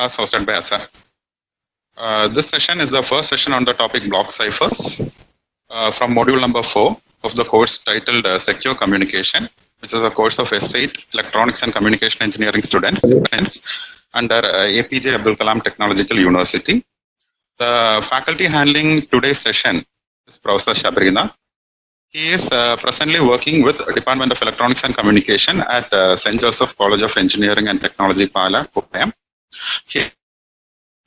class hosted by Asa. This session is the first session on the topic block ciphers from module number 4 of the course titled Secure Communication, which is a course of S8 Electronics and Communication Engineering students under APJ Abdul Kalam Technological University. The faculty handling today's session is Professor Sabrina. He is presently working with Department of Electronics and Communication at St. Joseph College of Engineering and Technology, Pala, Kottayam. He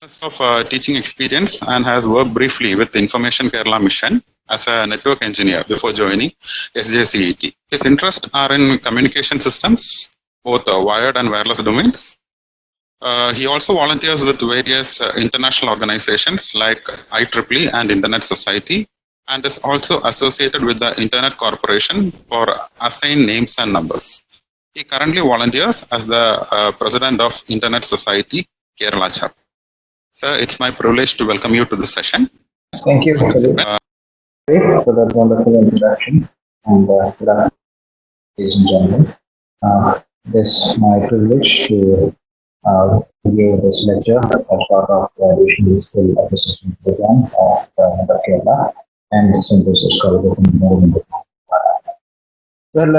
has of teaching experience and has worked briefly with Information Kerala Mission as a network engineer before joining SJCET. His interests are in communication systems, both wired and wireless domains. He also volunteers with various international organizations like IEEE and Internet Society, and is also associated with the Internet Corporation for Assigned Names and Numbers. He currently volunteers as the President of Internet Society, Kerala Chapter. Sir, it's my privilege to welcome you to this session. Thank you for that wonderful introduction, and good afternoon, ladies and gentlemen. It's my privilege to give this lecture as part of the additional skill acquisition program of Kerala and St. Joseph's College of Engineering. Well,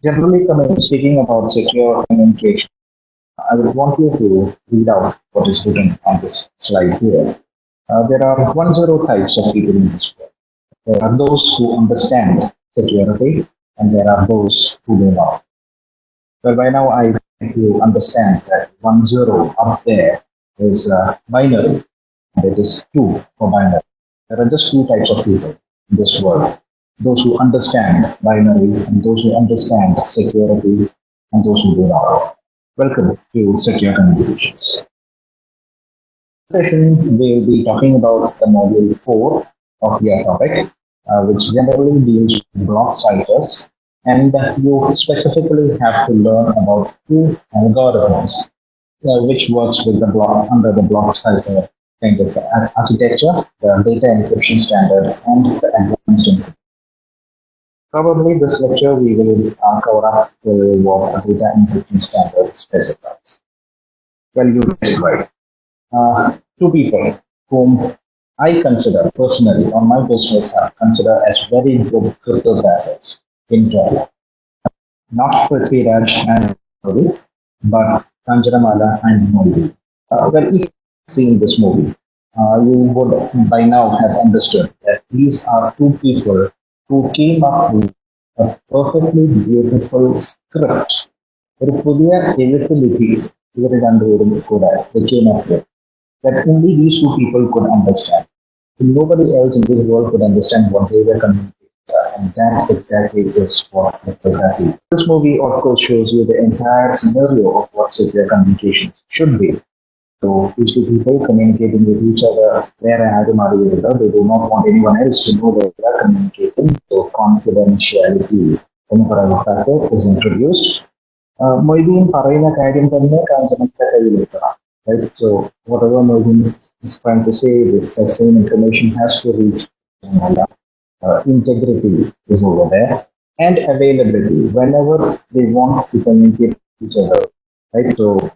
generally speaking about secure communication, I would want you to read out what is written on this slide here. There are 10 types of people in this world. There are those who understand security, and there are those who do not. Well, by now I think you understand that 10 up there is binary, and it is 2 for binary. There are just 2 types of people in this world. Those who understand binary, and those who understand security, and those who do not. Welcome to Secure Communications. This session we will be talking about the module 4 of your topic, which generally deals with block ciphers, and you specifically have to learn about 2 algorithms which works with the block under the block cipher kind of architecture, the data encryption standard, and the advanced encryption. Probably this lecture we will cover up what a data encryption standard specifies. Well, you guessed right. 2 people whom I consider personally, on my personal side, consider as very good cryptographers in Kerala. Not Prithviraj and Modi, but Kanjaramala and Modi. Well, if you've seen this movie, you would by now have understood that these are 2 people who came up with a perfectly beautiful script. They came up with that only these 2 people could understand. Nobody else in this world could understand what they were communicating, and that exactly is what cryptography is. This movie, of course, shows you the entire scenario of what secure communications should be. So these 2 people communicating with each other, they do not want anyone else to know that they are communicating. So confidentiality factor is introduced. Right? So whatever Moideen is trying to say, the same information has to reach integrity is over there, and availability whenever they want to communicate with each other. Right? So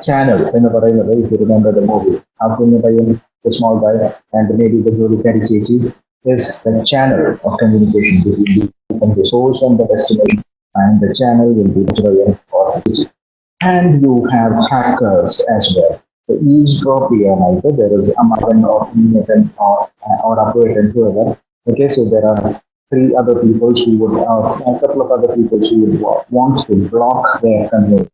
channel, if you remember the movie, the small guy and maybe the Jodi Chechi is the channel of communication between the source and the destination, and the channel will be the or and you have hackers as well. The eavesdrop here, there is Amaran or Newton or Operator whoever. Okay, so there are 3 other people who would, a couple of other people who would want to block their connection.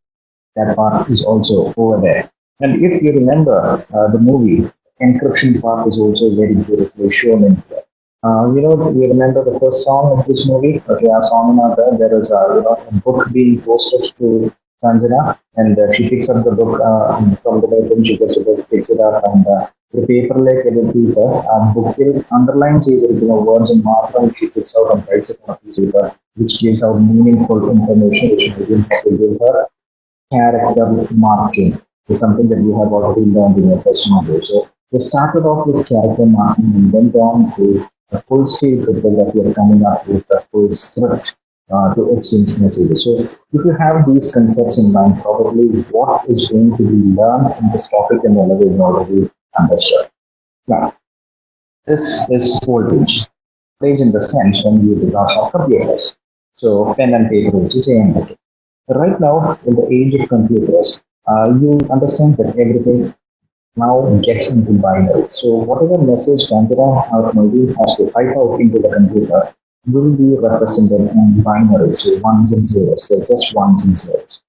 That part is also over there. And if you remember the movie, encryption part is also very beautifully shown in here. You remember the first song of this movie? Okay, our song there is a book being posted to Sanjana, and she picks up the book from the bedroom. She gets the book, picks it up, and the paper like a paper, book underlines words and marker, and she picks out and writes it on a piece of paper, which gives out meaningful information, which will give her character marking. Is something that you have already learned in your first module. So we started off with character marking and went on to a full scale cryptography, coming up with a full script to exchange messages. So if you have these concepts in mind, probably what is going to be learned in this topic in the level is already understood. Now, this is voltage. Voltage in the sense when you do not have computers. So pen and paper, which is AMD. Right now, in the age of computers, you understand that everything now gets into binary. So whatever message Tanjira or Maybe has to type out into the computer will be represented in binary, so ones and zeros, so just ones and zeros.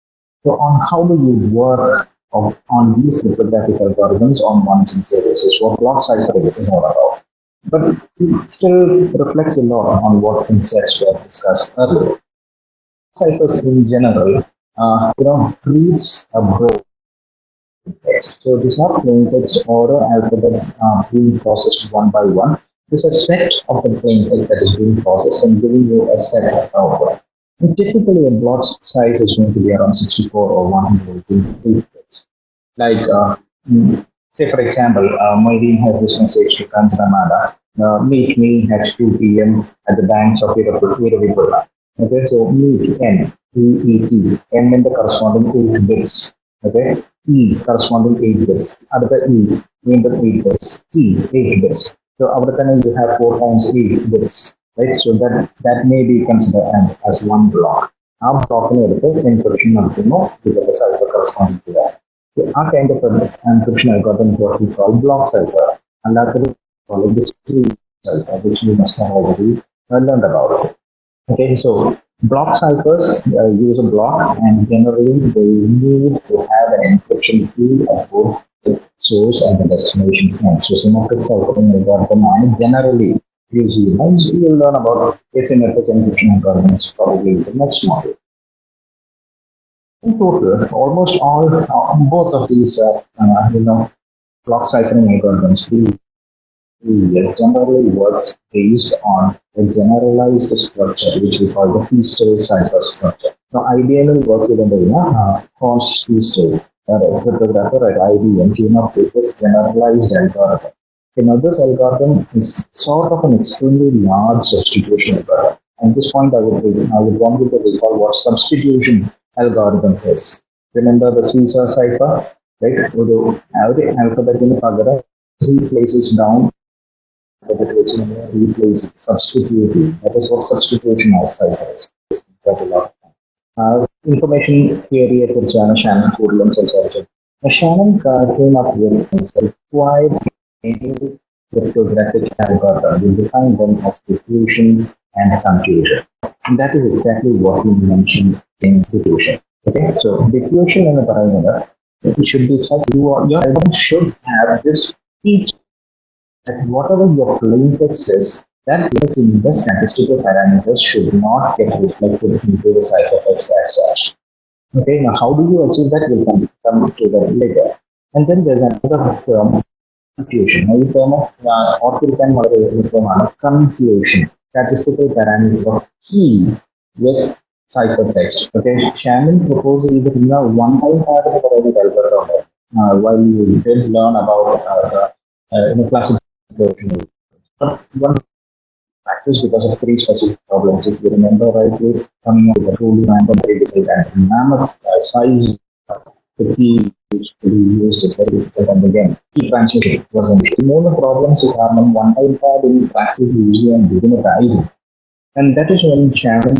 So on how do you work on these cryptographic algorithms on ones and zeros is what block cipher is all about. But it still reflects a lot on what concepts were discussed earlier. Ciphers in general, reads a broad text. So it is not plain text or alphabet being processed one by one. It's a set of the plain text that is being processed and giving you a set of output. And typically, a block size is going to be around 64 or 128 bits. Like, say for example, Moideen has this message to Kanjramada, meet me at 2 p.m. at the banks of Iravipura. Okay, so meet N, E-E-T, N in the corresponding 8 bits. Okay, E corresponding 8 bits. Other E, mean the 8 bits. T, 8 bits. So our time you have 4 times 8 bits. Right, so that may be considered as one block. Our block in encryption because the cipher corresponding to that. So our kind of encryption algorithm is what we call block cipher, and that is called discrete cipher, which we must have already learned about. Okay, so block ciphers use a block, and generally they need to have an encryption key at both the source and the destination end. So symmetric ciphering algorithm and generally use events. We will learn about asymmetric encryption algorithms probably in the next module. In total, almost all both of these block ciphering algorithms generally works based on a generalized structure which we call the Feistel cipher structure. Now, ideally, work with the Franz Feistel, a cryptographer at IBM, came up with this generalized algorithm. This algorithm is sort of an extremely large substitution algorithm. At this point, I would want you to recall what substitution algorithm is. Remember the Caesar cipher, right? Every alphabet in the Pagara, 3 places down, replace substituting. That is what substitution of cipher is. Information theory at which Shannon Coodlum said. Shannon came up with required cryptographic algorithm. We define them as diffusion and confusion. And that is exactly what we mentioned in diffusion. Okay, so diffusion in the parameter, it should be such your algorithm should have this feature that whatever your plain text is, that text in the statistical parameters should not get reflected into the ciphertext as such. Okay, now how do you achieve that? We'll come to that later. And then there's another term, confusion. Now, the term of confusion, statistical parameter of key with ciphertext. Okay, Shannon proposes either one time part of the algorithm, while we did learn about classification. But one practice because of 3 specific problems. If you remember rightly, coming up with a truly random variable and mammoth size the key which to be used is very difficult, and again, key transmission was an issue. More the problems is having one time pad in practice usually and given a value. And that is when Shannon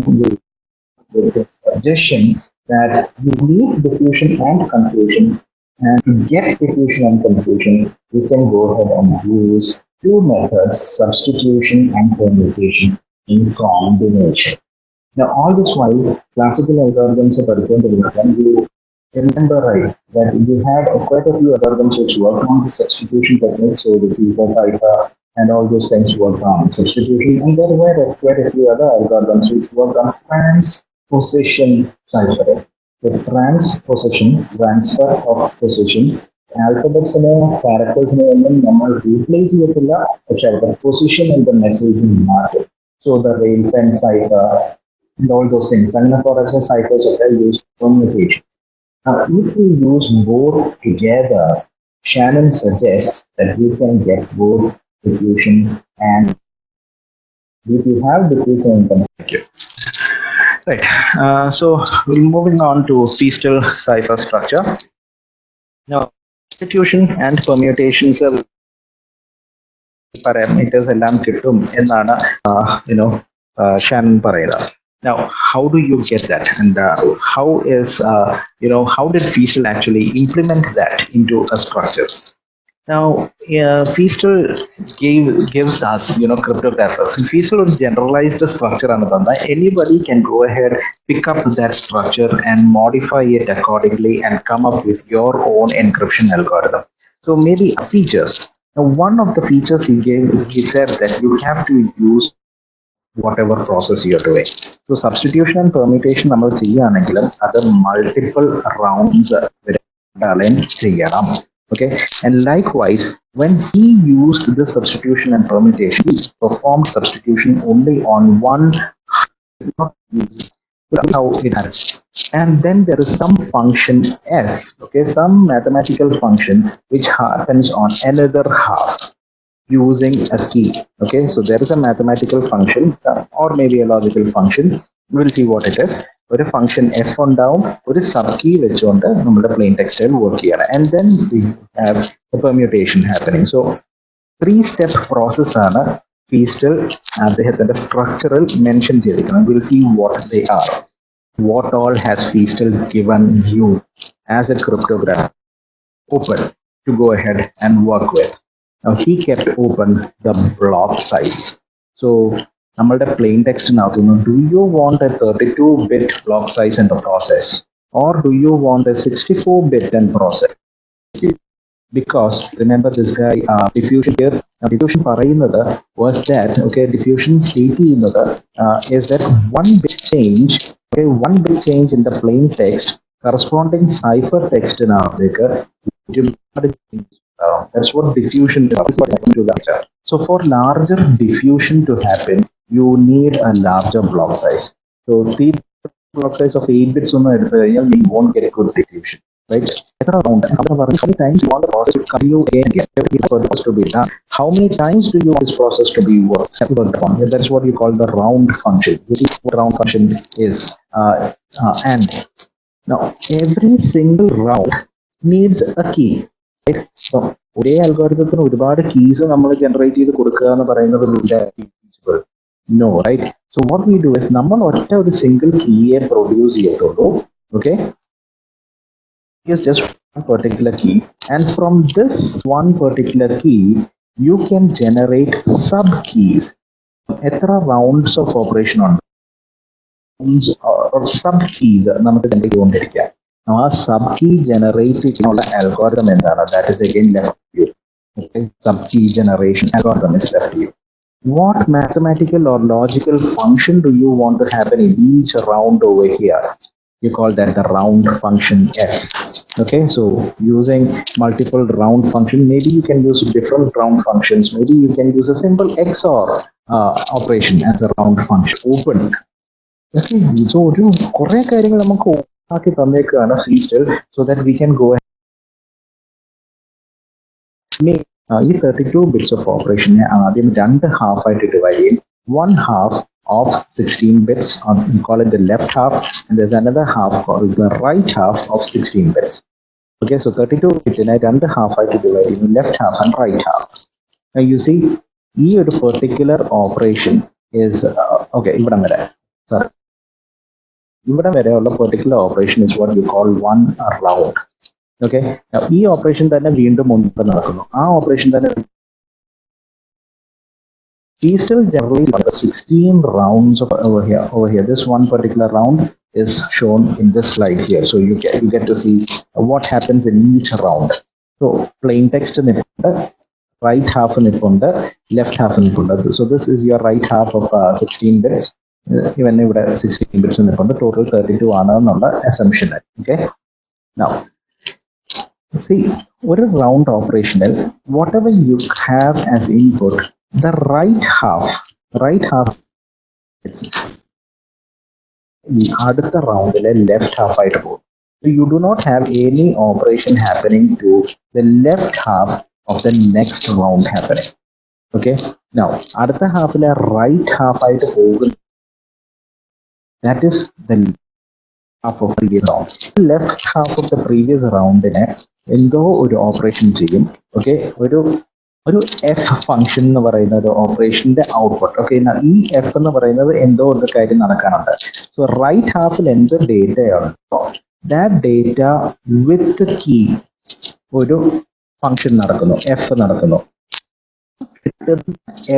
with the suggestion that you need diffusion and confusion, and to get diffusion and confusion, you can go ahead and use 2 methods, substitution and permutation in combination. Now, all this while, classical algorithms are going to be when you remember right that you had quite a few algorithms which work on the substitution technique, so the Caesar cipher and all those things work on substitution, and there were quite a few other algorithms which work on transposition ciphering. The transposition, transfer of position, alphabets characters replace the position in the messaging market. So the rails and cipher and all those things. And for us, ciphers are used for communication. Now, if we use both together, Shannon suggests that you can get both diffusion and if you have diffusion and confusion. Right. So moving on to Feistel cipher structure. Now, substitution and permutations parameters എല്ലാം കിട്ടും എന്നാണ് Shannon പറയുന്നത്. Now, how do you get that, and how is how did Feistel actually implement that into a structure? Now, Feistel gives us, cryptographers. Feistel is generalized structure another. Anybody can go ahead, pick up that structure and modify it accordingly and come up with your own encryption algorithm. So maybe features. Now, one of the features he said that you have to use whatever process you're doing. So substitution and permutation നമ്മൾ ചെയ്യുകയാണെങ്കിലും അത് multiple rounds ചെയ്യണം. Okay, and likewise, when he used the substitution and permutation, he performed substitution only on one. That's how it has. And then there is some function f, okay, some mathematical function which happens on another half using a key. Okay, so there is a mathematical function or maybe a logical function. We'll see what it is. ഒരു function F ഉണ്ടാവും, ഒരു sub key വെച്ചുകൊണ്ട് നമ്മുടെ plain ടെക്സ്റ്റൈൽ work ചെയ്യണം, and then we have a permutation happening. So 3-step പ്രോസസ്സാണ് Feistel അദ്ദേഹത്തിന്റെ സ്ട്രക്ചറിൽ മെൻഷൻ ചെയ്തിരിക്കുന്നത്. Will see what they are, what all has Feistel given you as a cryptograph open to go ahead and work with. Now he kept open the block size. So നമ്മളുടെ plain ടെക്സ്റ്റിനകത്തുനിന്ന് do you want a 32-bit block size in the process, or do you want a 64-bit in process? Because remember this guy diffusion here, diffusion പറയുന്നത് was that, okay, diffusion state ചെയ്യുന്നത് is that one bit change in the plain text corresponding cipher textiനകത്തേക്ക് that's what diffusion is. So for larger diffusion to happen, you need a larger block size. So the block size of 8 bits, you won't get good diffusion, right? How many times you want the process to continue again and again to be done? How many times do you want this process to be worked on? That's what you call the round function. You see what round function is. And now every single round needs a key. So ഒരേ അൽഗോരിതത്തിന് ഒരുപാട് keys നമ്മൾ generate ചെയ്ത് കൊടുക്കുക എന്ന് പറയുന്നത് no, right? So what we do is നമ്മൾ ഒറ്റ ഒരു സിംഗിൾ കീയെ പ്രൊഡ്യൂസ് ചെയ്യത്തുള്ളൂ. Okay, is just one particular key, and from this one particular key you can generate sub keys. എത്ര റൗണ്ട്സ് ഓഫ് ഓപ്പറേഷൻ ഉണ്ട്, സബ് കീസ് നമുക്ക് generate ചെയ്തുകൊണ്ടിരിക്കുക. ആ സബ് കീ ജനറേറ്റ് ചെയ്യാനുള്ള അൽഗോരിതം എന്താണ്? That is again left view. Sub key generation algorithm is left to you. What mathematical or logical function do you want to happen in each round over here? You call that the round function f. Okay, so using multiple round function, maybe you can use different round functions. Maybe you can use a simple XOR operation as a round function. Open. Okay, so കുറെ കാര്യങ്ങൾ നമുക്ക് ആക്കി തന്നേക്കാണ് Feistel, so that we can go ahead. ഈ 32 bits of operation ആദ്യം രണ്ട് half ആയിട്ട് divide ചെയ്യും. One half of 16 bits, we call it the left half, and there's another half called the right half of 16 bits. Okay, so 32 bits രണ്ട് half ആയിട്ട് divide ചെയ്യും, left half and right half. Now you see, ഈ ഒരു particular operation is okay, ഇവിടെ വരെയുള്ള particular operation is what we call one round. Okay, now ഈ operation തന്നെ വീണ്ടും മുൻപ് നടക്കുന്നു. ആ ഓപ്പറേഷൻ തന്നെ Feistel generally 16 rounds of over here. This one particular round is shown in this slide here. So you get to see what happens in each round. So plain text in right half in left half in so this is your right half of 16 bits. Even if 16 bits in the total 32 ആണ് assumption. Okay, now see, what a round operational, whatever you have as input, the right half it's അടുത്ത റൗണ്ടിലെ left half ആയിട്ട് പോകും. So you do not have any operation happening to the left half of the next round happening. Okay, now അടുത്ത ഹാഫിലെ right half ആയിട്ട് പോകുന്ന That is the half of previous round. Left half of the previous round in എന്തോ ഒരു operation ചെയ്യും. Okay, ഒരു F function എന്ന് പറയുന്ന ഒരു ഓപ്പറേഷന്റെ ഔട്ട്പുട്ട്. ഓക്കെ, ഈ എഫ് എന്ന് പറയുന്നത് എന്തോ ഒരു കാര്യം നടക്കാനുണ്ട്. സോ റൈറ്റ് ഹാഫിൽ എന്ത് ഡേറ്റയാണ്, ദാറ്റ് ഡേറ്റ വിത്ത് കീ ഒരു ഫംഗ്ഷൻ നടക്കുന്നു, എഫ് നടക്കുന്നു.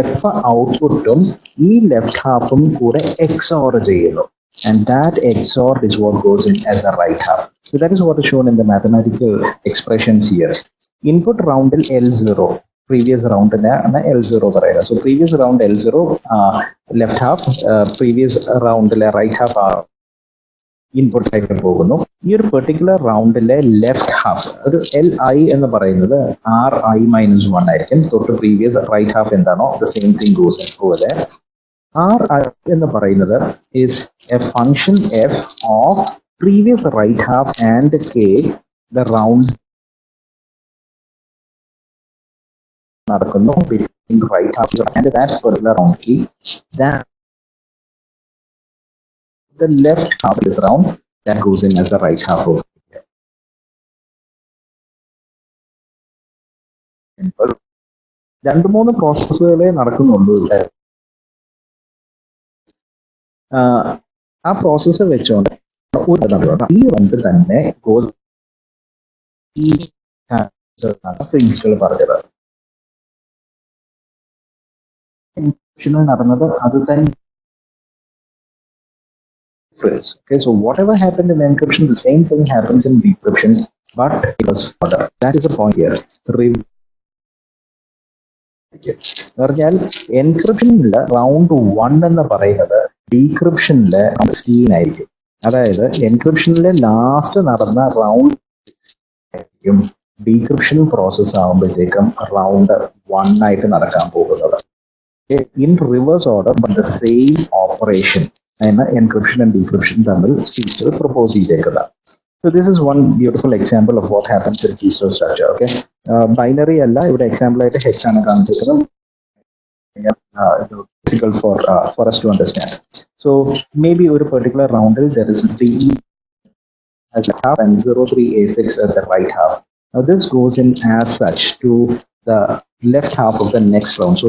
എഫ് ഔട്ട്പുട്ടും ഈ ലെഫ്റ്റ് ഹാഫും കൂടെ എക്സോർ ചെയ്യുന്നു. And that XOR is what goes in as the right half. So that is what is shown in the mathematical expressions here. Input round L0, previous round L0 parayga. So previous round L0 left half, previous round right half input ആയിട്ട് പോകുന്നു. ഈ ഒരു particular റൗണ്ടിലെ left half ഒരു LI എന്ന് പറയുന്നത് RI-1 ആയിരിക്കും. തൊട്ട് previous right half എന്താണോ the same thing goes over there. RI എന്ന് പറയുന്നത് is a function f of previous right half and k, the round നടക്കുന്നു between right half and that particular round key, that the left half is round that goes in as the right half of here. രണ്ട് മൂന്ന് പ്രോസസ്സുകളെ നടക്കുന്നുള്ളൂ ഇവിടെ. ആ process വെച്ചുകൊണ്ട് ഈ round തന്നെ ഈ principal പറഞ്ഞത് നടന്നത് അത് തന്നെ. Okay, so whatever happened in encryption, the same thing happens in decryption, but it was further. That is the point here. പറഞ്ഞാൽ എൻക്രിപ്ഷനിൽ റൗണ്ട് 1 എന്ന് പറയുന്നത് ഡീക്രിപ്ഷനിലെ 16 ആയിരിക്കും. അതായത് എൻക്രിപ്ഷനിലെ ലാസ്റ്റ് നടന്ന റൗണ്ട് ആയിരിക്കും ഡീക്രിപ്ഷൻ പ്രോസസ് ആകുമ്പോഴത്തേക്കും റൗണ്ട് 1 ആയിട്ട് നടക്കാൻ പോകുന്നത്. In reverse order but the same operation ആണ് എൻക്രിപ്ഷൻ ആൻഡ് ഡീക്രിപ്ഷൻ തമ്മിൽ ഫീച്ചർ പ്രപ്പോസ് ചെയ്തേക്കുന്നത്. So this is one beautiful example of what happens in keystone structure. Okay, binary alla ഇവിടെ example ആയിട്ട് h ആണ് കാണിച്ചിരിക്കുന്നത്. Difficult for us to understand. So maybe ഒരു particular roundil there is D as a half and 03A6 at the right half. Now this goes in as such to the left half of the next round. So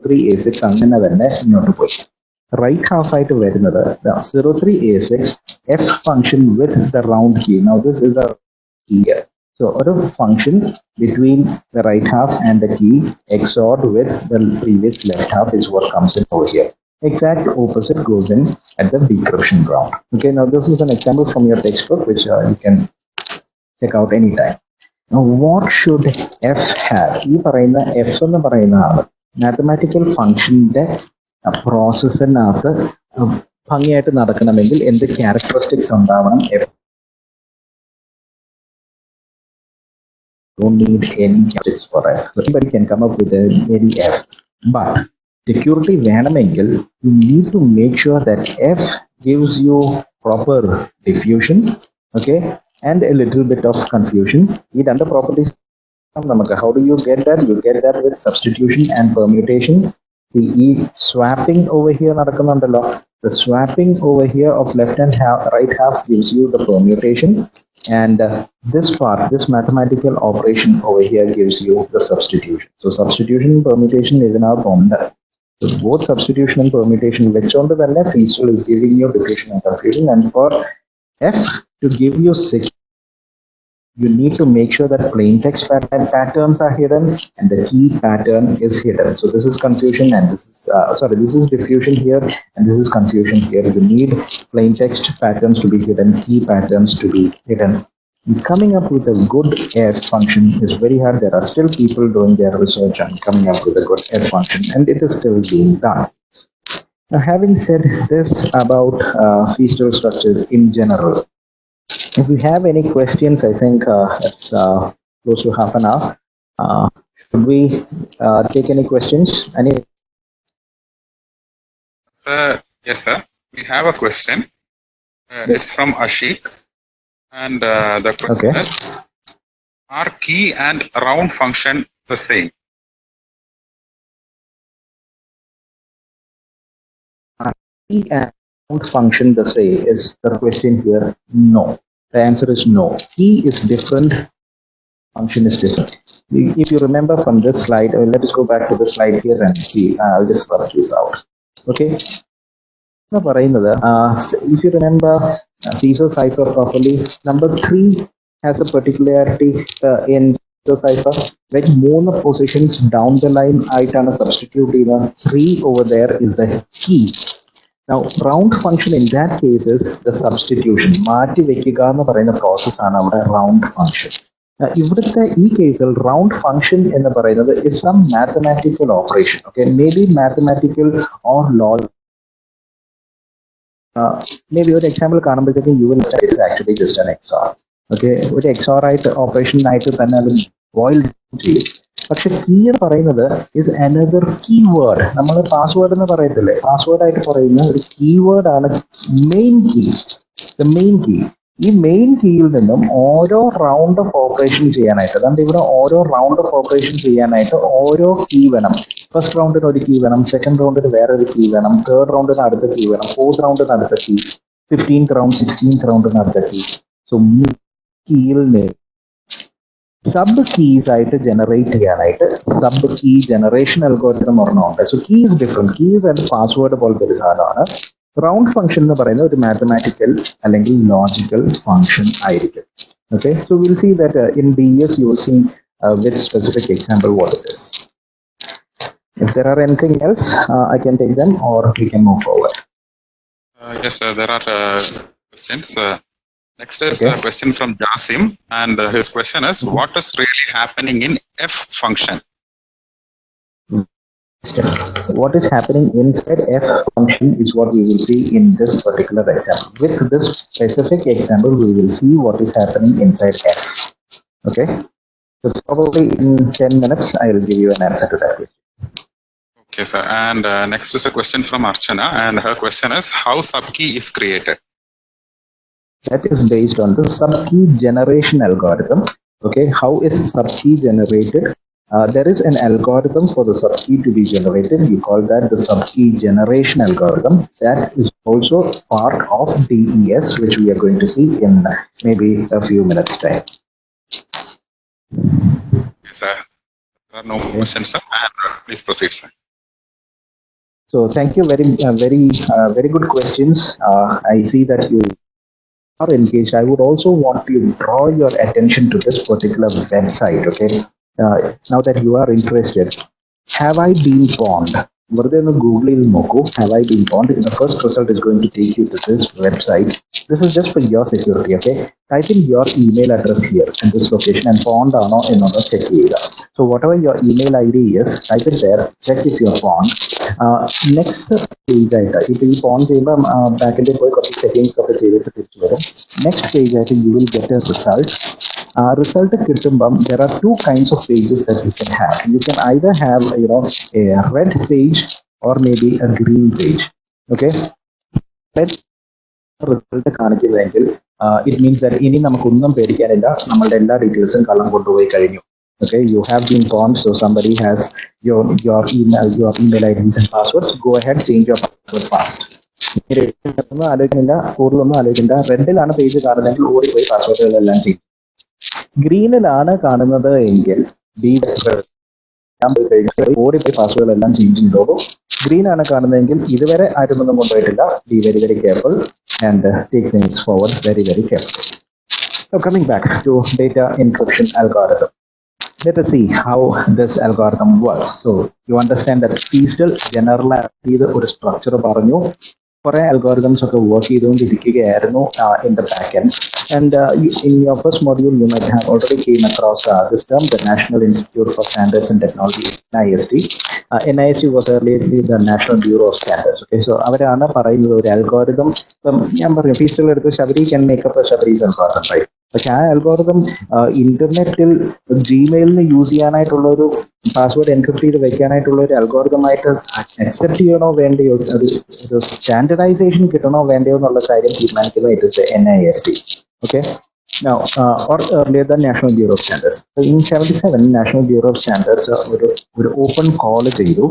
03A6 അങ്ങനെ തന്നെ ഇങ്ങോട്ട് പോയി. Right half ആയിട്ട് വരുന്നത് 03A6 F function with the round key. Now this is a key here. So a function between the right half and the key XORed with the previous left half is what comes in over here. Exact opposite goes in at the decryption round. Okay, now this is an example from your textbook which you can check out anytime. Now what should F have? ഈ പറയുന്ന F എന്ന് പറയുന്ന mathematical function പ്രോസസ്സിനകത്ത് ഭംഗിയായിട്ട് നടക്കണമെങ്കിൽ എന്ത് characteristics ഉണ്ടാവണം? Don't need any characteristics for F. Anybody can come up with any F. But security വേണമെങ്കിൽ you need to make sure that F gives you proper diffusion, okay, and a little bit of confusion. ഈ രണ്ട് properties നമുക്ക് how do you get that? You get that with substitution and permutation. See, swapping over here നടക്കുന്നുണ്ടല്ലോ. The swapping over here of left and right half gives you the permutation, and this part, this mathematical operation over here gives you the substitution. So substitution and permutation is in our formula. So both substitution and permutation വെച്ചുകൊണ്ട് തന്നെ Feistel is giving you diffusion and confusion, and for F to give you you need to make sure that plain text patterns are hidden and the key pattern is hidden. So this is confusion and this is this is diffusion here and this is confusion here. You need plain text patterns to be hidden, key patterns to be hidden. Coming up with a good F function is very hard. There are still people doing their research and coming up with a good F function, and it is still being done. Now, having said this about Feistel structure in general, if you have any questions, I think it's close to half an hour. Should we take any questions? Yes, sir. We have a question. It's from Ashik. And the question is, are key and round function the same? Key and round function the same? Is the question here? No. The answer is no. Key is different, function is different. If you remember from this slide, let us go back to the slide here and see. I'll just work this out. Okay. If you remember Caesar cipher properly, number 3 has a particularity in Caesar cipher. Like 3 positions down the line, I substitute either 3 over there is the key. Now, round function in that case is the substitution. മാറ്റി വെക്കുക എന്ന് പറയുന്ന പ്രോസസ്സാണ് അവിടെ round function. ഇവിടുത്തെ ഈ കേസിൽ round function എന്ന് പറയുന്നത് is some mathematical operation. Okay, maybe mathematical or logic. Maybe ഒരു example കാണുമ്പോഴത്തേക്കും you will say it's actually just an XOR. Okay, ഒരു XOR ആയിട്ട് ഓപ്പറേഷൻ ആയിട്ട് തന്നെ അത് ബോയിൽ ചെയ്യും. പക്ഷെ കീ എന്ന് പറയുന്നത് ഇസ് അനദർ കീവേഡ്. നമ്മൾ പാസ്വേഡ് എന്ന് പറയത്തില്ലേ, പാസ്വേഡ് ആയിട്ട് പറയുന്ന ഒരു കീവേഡ് ആണ് main key. The main key. ഈ മെയിൻ കീയിൽ നിന്നും ഓരോ റൗണ്ട് ഓഫ് ഓപ്പറേഷൻ ചെയ്യാനായിട്ട്, അതുകൊണ്ട് ഇവിടെ ഓരോ റൗണ്ട് ഓഫ് ഓപ്പറേഷൻ ചെയ്യാനായിട്ട് ഓരോ കീ വേണം. ഫസ്റ്റ് റൗണ്ടിന് ഒരു കീ വേണം, സെക്കൻഡ് റൗണ്ടിന് വേറൊരു കീ വേണം, തേർഡ് റൗണ്ടിന് അടുത്ത കീ വേണം, ഫോർത്ത് റൗണ്ടിന് അടുത്ത കീ, 15th റൗണ്ട് 16th റൗണ്ടിന് അടുത്ത കീ. സോ കീയിൽ നിന്ന് സബ് കീസ് ആയിട്ട് ജനറേറ്റ് ചെയ്യാനായിട്ട് സബ് കീ ജനറേഷൻ അൽഗോരിതം ഒരെണ്ണമുണ്ട്. So key is different. Keys and password പോലത്തെ ഒരു സാധനമാണ്. റൗണ്ട് ഫംഗ്ഷൻ എന്ന് പറയുന്നത് ഒരു മാത്തമാറ്റിക്കൽ അല്ലെങ്കിൽ ലോജിക്കൽ ഫംഗ്ഷൻ ആയിരിക്കും. Okay, so will see that in DS you will see with specific example what it is. If there are anything else, I can take them or we can move forward. Yes, there are questions. Next is a question from Jasim, and his question is, what is really happening in F function? What is happening inside F function is what we will see in this particular example. With this specific example, we will see what is happening inside F. Okay, so probably in 10 minutes, I will give you an answer to that question. Okay, sir. And next is a question from Archana, and her question is, how subkey is created? That is based on the subkey generation algorithm. Okay, how is subkey generated? There is an algorithm for the subkey to be generated. We call that the subkey generation algorithm. That is also part of DES, which we are going to see in maybe a few minutes' time. Yes, sir. There are no questions, sir. And please proceed, sir. So thank you very good questions. I see that you are engaged. I would also want to draw your attention to this particular website. Okay, now that you are interested, have I been pawned? Google have I been pawned? The first result is going to take you to this website. This is just for your security. Okay, type in your email address here in this location and pawned or not in order check it. So whatever your email ID is, type it there, check if you're pawned. Next page if you pawn back in the settings of the next page you will get a result. Result there are 2 kinds of pages that you can have. You can either have a red page or maybe a green page. Okay, red result കാണിക്കുന്നതെങ്കിൽ it means that ഇനി നമുക്കൊന്നും പേടിക്കാനില്ല, നമ്മളുടെ എല്ലാ ഡീറ്റെയിൽസും കള്ളം കൊണ്ടുപോയി കഴിഞ്ഞു. Okay, you have been pawned, so somebody has your email IDs and passwords. Go ahead, change your password fast. ആലോചിക്കുന്നില്ല, കൂടുതലൊന്നും ആലോചിക്കില്ല. റെഡിലാണ് പേജ് കാണുന്നതെങ്കിൽ ഓടിപ്പോയി പാസ്വേഡുകളെല്ലാം ചെയ്യും. ഗ്രീനിലാണ് കാണുന്നത് എങ്കിൽ ഓടിപ്പോയി പാസ്വേഡുകളെല്ലാം ചേഞ്ച് ചെയ്തോളൂ. ഗ്രീൻ ആണ് കാണുന്നതെങ്കിൽ ഇതുവരെ ആരും ഒന്നും കൊണ്ടുപോയിട്ടില്ല. Be very careful and take things forward very careful. So coming back to data encryption algorithm. Let us see how this algorithm works. So you understand that Feistel generally ഒരു structure പറഞ്ഞു. കുറെ algorithms ഒക്കെ work ചെയ്തുകൊണ്ടിരിക്കുകയായിരുന്നു in the backend. And in your first module, you might have already came across this term, the National Institute for Standards and Technology, NIST. NIST was earlier the National Bureau of Standards. Okay, so അവരാണ് പറയുന്നത് ഒരു algorithm. ഞാൻ പറഞ്ഞു Feistel എടുത്ത് Sabari can make up a Shabari's algorithm, right? പക്ഷെ ആ algorithm ഇന്റർനെറ്റിൽ ജിമെയിലിന് use ചെയ്യാനായിട്ടുള്ള ഒരു പാസ്വേഡ് എൻക്രിപ്റ്റ് ചെയ്ത് വെക്കാനായിട്ടുള്ള ഒരു അൽഗോരിതമായിട്ട് അക്സെപ്റ്റ് ചെയ്യണോ വേണ്ടയോ, ഒരു സ്റ്റാൻഡർഡൈസേഷൻ കിട്ടണോ വേണ്ടയോ എന്നുള്ള കാര്യം തീരുമാനിക്കുന്നത് it is NIST. Okay, now or earlier the National Bureau of Standards. So in 77 National Bureau of Standards ഒരു open call ചെയ്തു,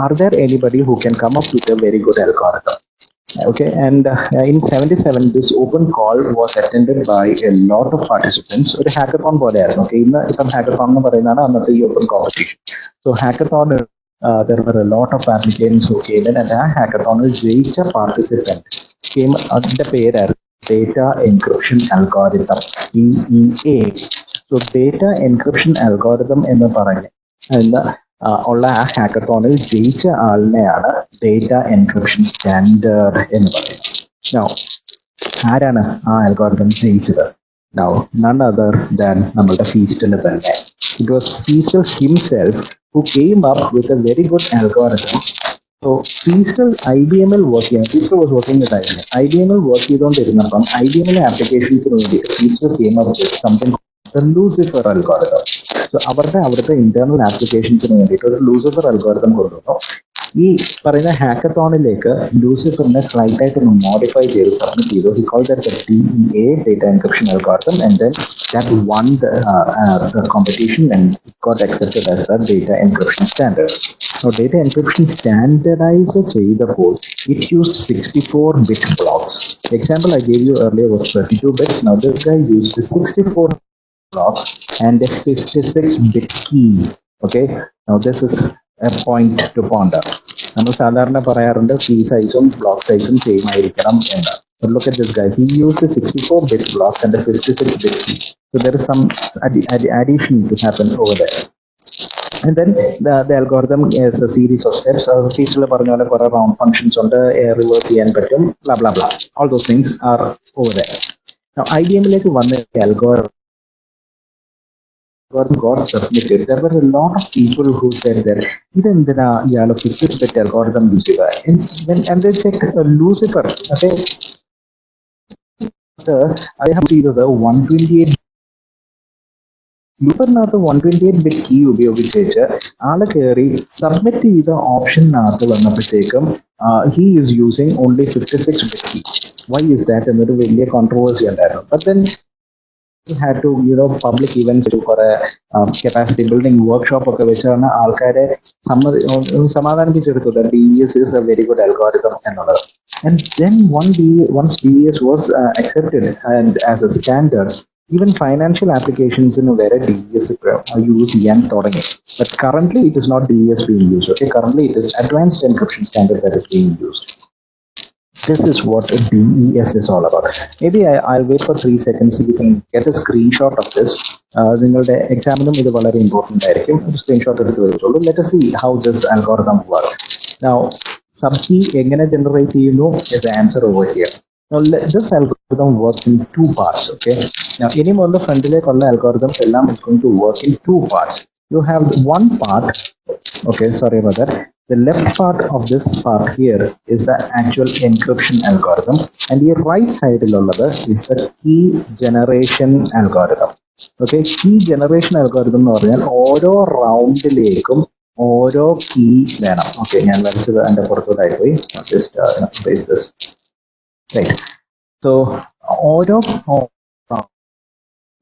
are there anybody who can come up with a very good algorithm? Okay, and in 77, this open call was attended by a lot of participants. ഒരു hackathon പോലെയായിരുന്നു. Okay, ഇപ്പം hackathon എന്ന് പറയുന്നതാണ് അന്നത്തെ ഈ open competition. So hackathon, there were a lot of applicants who came in, and ആ hackathon ജയിച്ച participant came, അതിന്റെ പേരായിരുന്നു Data Encryption Algorithm, DEA. So Data Encryption Algorithm എന്ന് പറഞ്ഞ് ഉള്ള ആ ഹാക്കത്തോണിൽ ജയിച്ച ആളിനെയാണ് ഡേറ്റ എൻക്രിപ്ഷൻ സ്റ്റാൻഡേർഡ് എന്ന് പറയുന്നത്. Now, ആരാണ് ആ അൽഗോരിതം ജയിച്ചത്? Now, none other than നമ്മളുടെ ഫീസ്റ്റൽ തന്നെ. It was Feistel himself who came up with a very good algorithm. So Feistel IBM work ചെയ്യുന്നത്, Feistel was working with IBM. IBM work ചെയ്തുകൊണ്ടിരുന്നപ്പം IBM ആപ്ലിക്കേഷൻസിന് വേണ്ടിയിട്ട് Feistel came up with something the Lucifer algorithm. So അവിടുത്തെ internal ആപ്ലിക്കേഷൻസിന് വേണ്ടിയിട്ട് ഒരു Lucifer algorithm കൊണ്ടുവന്നു. ഈ പറയുന്ന ഹാക്കത്തോണിലേക്ക് ലൂസിഫറിനെ സ്ലൈറ്റ് ആയിട്ട് ഒന്ന് മോഡിഫൈ ചെയ്ത് സബ്മിറ്റ് ചെയ്തു. He called that the DEA, Data Encryption Algorithm, and then that won the competition and it got accepted as the Data Encryption Standard. Now, Data Encryption standardized ചെയ്തപ്പോൾ it used 64-bit blocks. The example I gave you earlier was 32 bits. Now, this guy used 64 blocks and a 56-bit key. Okay, now this is a point to ponder. നമ്മൾ സാധാരണ പറയാറുണ്ട് key സൈസും block സൈസും same ആയിരിക്കണം എന്ന്. But look at this guy. He used a 64-bit block and a 56-bit key. So there is some addition to happen over there. And then the algorithm is a series of steps. Feistel പറഞ്ഞ പോലെ കുറെ round functions ഉണ്ട്, reverse ചെയ്യാൻ പറ്റും, blah blah blah. All those things are over there. Now IBM-ലേക്ക് വന്ന algorithm got submitted. There were a lot of people who said that ഇതെന്തിനാ ഇയാൾ 50-bit algorithm use ചെയ്തത്, and they checked Lucifer. Okay, I have ചെയ്തത് 128 യൂസറിനകത്ത് 128-bit key ഉപയോഗിച്ച് ആള് കയറി submit ചെയ്ത ഓപ്ഷനകത്ത് വന്നപ്പോഴത്തേക്കും he is using only 56-bit key. Why is that എന്നൊരു വലിയ കോൺട്രവേഴ്സി ഉണ്ടായിരുന്നു. But then had to, public events to കുറെ capacity building workshop ഒക്കെ വെച്ചാണ് ആൾക്കാരെ സമാധാനിപ്പിച്ചെടുത്തത്. DES is a very good algorithm എന്നുള്ളത്. And then once DES was accepted and as a standard, even financial applications in where DES use ചെയ്യാൻ തുടങ്ങി. But currently it is not DES being used. Okay, currently it is advanced encryption standard that is being used. This is what DES is all about. Maybe I'll wait for 3 seconds so you can get a screenshot of this. നിങ്ങളുടെ എക്സാമിനും ഇത് വളരെ important ആയിരിക്കും. ഒരു screenshot എടുത്ത് വെച്ചോളൂ. Let us see how this algorithm works. Now, sub key എങ്ങനെ generate ചെയ്യുന്നു is the answer over here. Now, this algorithm works in 2 parts. Okay. Now, ഇനി മുതൽ ഫ്രണ്ടിലേക്കുള്ള algorithms എല്ലാം is going to work in 2 parts. You have one part. Okay, sorry about that. The left part of this part here is the actual encryption algorithm, and the right side is the key generation algorithm. Okay, key generation algorithm എന്ന് പറഞ്ഞാൽ ഓരോ റൗണ്ടിലേക്കും ഓരോ key വേണം. Okay, ഞാൻ വരച്ചത് എൻ്റെ പുറത്തോട്ടായി പോയി. Just this. Right. So ഓരോ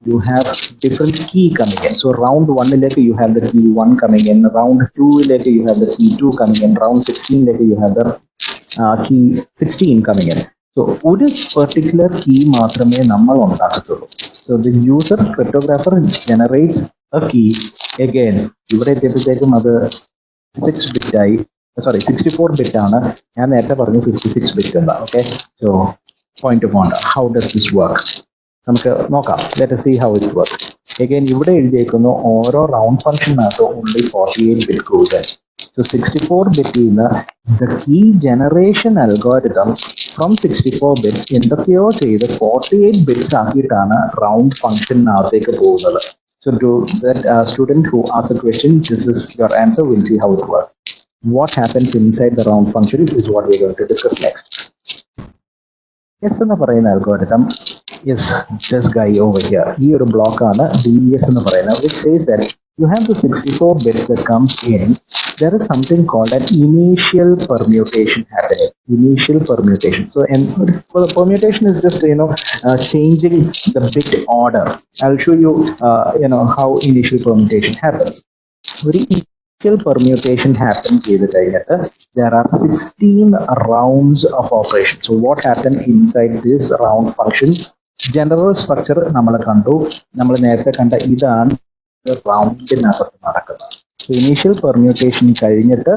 you have different key coming in. So round 1 later you have the key 1 coming in, round 2 later you have the key 2 coming in, round 16 later you have the key 16 coming in. So ഒരു particular key മാത്രമേ നമ്മൾ ഉണ്ടാക്കത്തുള്ളൂ. So the user cryptographer generates a key. Again, ഇവിടെ എത്തിയപ്പോഴത്തേക്കും അത് 6-bit ആയി, 64-bit ആണ്. ഞാൻ നേരത്തെ പറഞ്ഞു 56-bit എന്നാ. Okay, so point of order. How does this work? നമുക്ക് നോക്കാം. Let us see how it works. Again, ഇവിടെ എഴുതിയേക്കുന്നു ഓരോ round ഫംഗ്ഷനകത്ത് only 48-bit goes in. So 64-bit the key generation algorithm from 64 bits എന്തൊക്കെയോ ചെയ്ത് 48 bits ആക്കിയിട്ടാണ് round ഫംഗ്ഷനകത്തേക്ക് പോകുന്നത്. So to that student who asked the question, this is your answer. We'll see how it works. What happens inside the round function is what we're going to discuss next. Yes, എന്ന് പറയുന്ന algorithm is this guy over here. ഈ ഒരു block ആണ് DES എന്ന് പറയുന്നത്, which says that you have the 64 bits that comes in. There is something called an initial permutation happening. Initial permutation. So, the permutation is just changing the bit order. I'll show you how initial permutation happens. permutation happens there are 16 rounds of operation. So what happened inside this round function? General structure നമ്മൾ കണ്ടു. നമ്മൾ നേരത്തെ കണ്ട ഇതാണ് റൗണ്ടിനകത്ത് നടക്കുന്നത്. So initial permutation കഴിഞ്ഞിട്ട്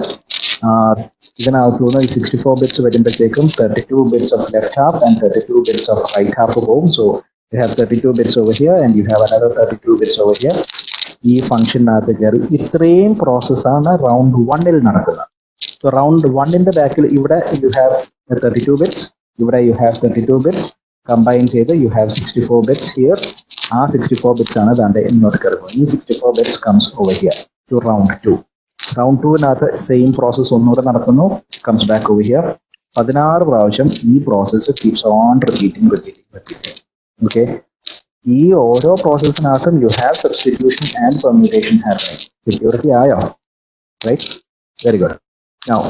ഇതിനകത്ത് നിന്ന് 64 bits വരുമ്പോഴത്തേക്കും 32 bits of left half and 32 bits of right half പോകും. So you have 32 bits over here and you have another 32 bits over here. ഈ ഫംഗ്ഷനകത്ത് കയറി ഇത്രയും പ്രോസസ്സാണ് റൗണ്ട് 1-ൽ നടക്കുന്നത്. സോ റൗണ്ട് 1-ന്റെ ബാക്കിൽ ഇവിടെ യു ഹാവ് 32 bits, ഇവിടെ യു ഹാവ് 32 bits, കമ്പൈൻ ചെയ്ത് യു ഹാവ് 64 bits ഹിയർ. ആ 64 bits ആണ് ദാണ്ടെ ഇങ്ങോട്ട് കയറുന്നത്. ഈ 64 bits comes over here to round 2. Round 2-നകത്ത് സെയിം പ്രോസസ്സ് ഒന്നുകൂടെ നടക്കുന്നു, കംസ് ബാക്ക് ഓവർ ഹിയർ. 16 പ്രാവശ്യം ഈ process keeps on repeating. Okay, ഈ ഓരോ പ്രോസസ്സിനകത്തും you have substitution and permutation happening. Security ആയോ? Right, very good. Now